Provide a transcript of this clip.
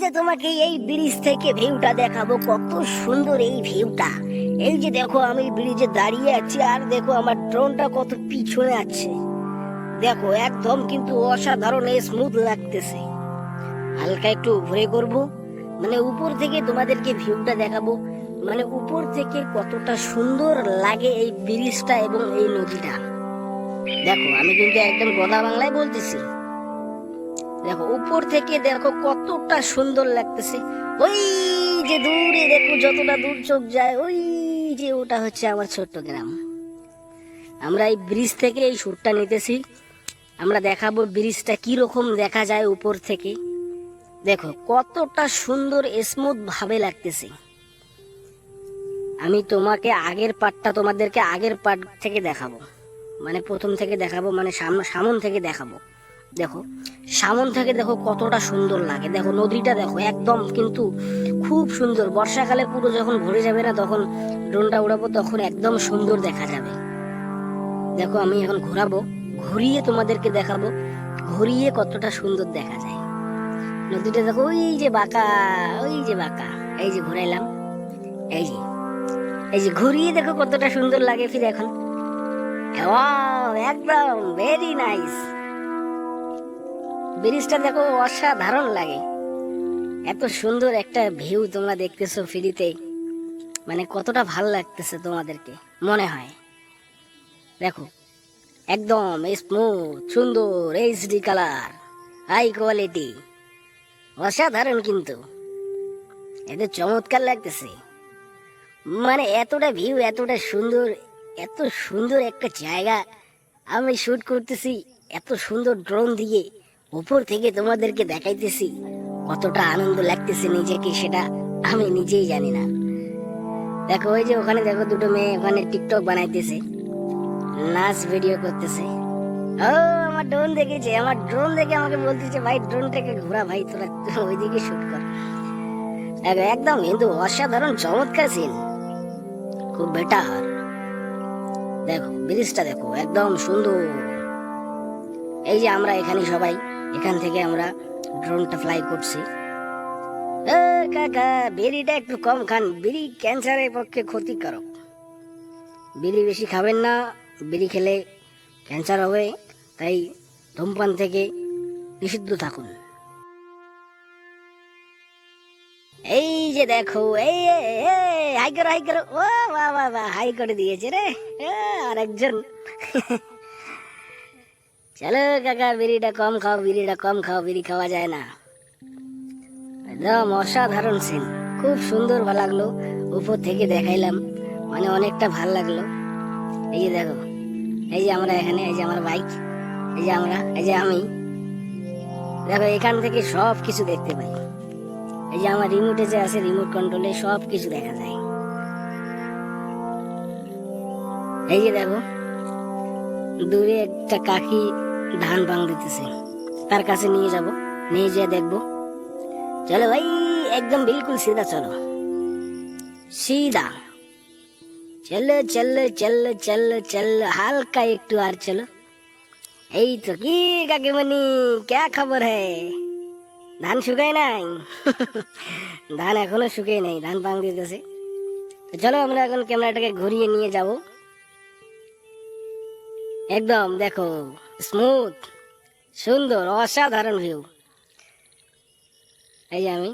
যে তোমাকে এই ব্রিজ থেকে ভিউটা দেখাবো, কত সুন্দর এই ভিউটা। এই যে দেখো আমি ব্রিজে দাঁড়িয়ে আছি, আর দেখো আমার ড্রোনটা কত পিছনে আছে। দেখো একদম কিন্তু অসাধারণ স্মুথ লাগতেছে। হালকা একটু ঘুরে করব, মানে উপর থেকে তোমাদেরকে ভিউটা দেখাবো, মানে উপর থেকে কতটা সুন্দর লাগে এই ব্রিজটা এবং এই নদীটা। দেখো আমি কিন্তু একদম গোদা বাংলায় বলতেছি। দেখো উপর থেকে দেখো কতটা সুন্দর লাগতেছে। ওই যে দূরে দেখো, যতটা দূর চোখ যায় ওই যে ওটা হচ্ছে আমার ছোট্ট গ্রাম। আমরা এই ব্রিজ থেকে এই শুটটা নিতেছি, আমরা দেখাবো ব্রিজটা কি রকম দেখা যায় উপর থেকে। দেখো কতটা সুন্দর স্মুথ ভাবে লাগতেছে। আমি তোমাদেরকে আগের পার্ট থেকে দেখাবো, মানে প্রথম থেকে দেখাবো, মানে সামন থেকে দেখাবো। দেখো সামন থেকে দেখো কতটা সুন্দর লাগে। দেখো নদীটা দেখো একদম কিন্তু খুব সুন্দর। বর্ষাকালে পুরো যখন ভরে যাবে না, তখন ড্রোনটা উড়াবো, তখন একদম সুন্দর দেখা যাবে। দেখো আমি এখন ঘোরাবো, ঘুরিয়ে তোমাদেরকে দেখাবো, ঘুরিয়ে কতটা সুন্দর দেখা যায় নদীটা। দেখো ওই যে বাঁকা, ওই যে বাঁকা, এই যে ঘুরাইলাম, এই যে ঘুরিয়ে দেখো কতটা সুন্দর লাগে। ফির এখন একদম ভেরি নাইস। ব্রিজটা দেখো অসাধারণ লাগে। এত সুন্দর একটা ভিউ তোমরা দেখতেছো ফ্রিতে, মানে কতটা ভালো লাগতেছে তোমাদেরকে মনে হয়। দেখো একদম স্মুথ, সুন্দর, এইচডি কালার, হাই কোয়ালিটি, অসাধারণ কিন্তু। এত চমৎকার লাগতেছে, মানে এতটা ভিউ, এতটা সুন্দর, এত সুন্দর একটা জায়গা আমি শুট করতেছি এত সুন্দর ড্রোন দিয়ে উপর থেকে তোমাদেরকে দেখাইতেছি। কতটা আনন্দ লাগতেছে নিজেকে সেটা আমি নিজেই জানি না। দেখো ওই যে ওখানে দেখো দুটো মেয়ে ওখানে টিকটক বানাইতেছে, নাচ ভিডিও করতেছে। ও আমার ড্রোন দেখেছে, আমার ড্রোন দেখে আমাকে বলতেছে ভাই ড্রোনটাকে ঘোরা, ভাই তোরা ওইদিকে শুট কর। একদম কিন্তু অসাধারণ চমৎকার সিন, খুব বেটার। দেখো ব্রিজটা দেখো একদম সুন্দর। এই যে আমরা এখানে সবাই, এখান থেকে আমরা ড্রোনটা ফ্লাই করছি। কাকা বিড়িটা একটু কম খান, বিড়ি ক্যান্সারের পক্ষে ক্ষতিকারক। বিড়ি বেশি খাবেন না, বিড়ি খেলে ক্যান্সার হবে, তাই ধূমপান থেকে নিষিদ্ধ থাকুন। এই যে দেখো, এই হাই করো, হাই করো, ও বাবা হাই করে দিয়েছে রে আরেকজন। চলো কাকা বিড়িটা কম খাও, বিড়িটা কম খাও, বিড়ি খাওয়া যায় না। একদম অসাধারণ সিন, খুব সুন্দর ভালো লাগলো। উপর থেকে দেখাইলাম, মানে অনেকটা ভাল লাগলো। এই যে দেখো, এই যে আমরা এখানে, এই যে আমার বাইক, এই যে আমরা, এই যে আমি, দেখো এখান থেকে সব কিছু দেখতে পাই। এই যে আমার রিমোটে যে আছে, রিমোট কন্ট্রোলে সব কিছু দেখা যায়। এই যে দেখো দূরে একটা কাকি ধান ভাঙ দিতেছে, তার কাছে নিয়ে যাব, নিয়ে যেয়ে দেখবো। চলো ভাই একদম বিলকুল সিধা চলো, সিধা চলো চলো চলো চলো চলো, হালকা একটু আর চলো। এই তো কি কাকিমণি, ক্যা খবর হ্যায়? ধান শুকায় নাই? ধান এখনো শুকিয়ে নাই, ধান ভাঙ দিতেছে। চলো আমরা এখন ক্যামেরাটাকে ঘুরিয়ে নিয়ে যাব। একদম দেখো স্মুথ, সুন্দর, অসাধারণ ভিউ। এই যে আমি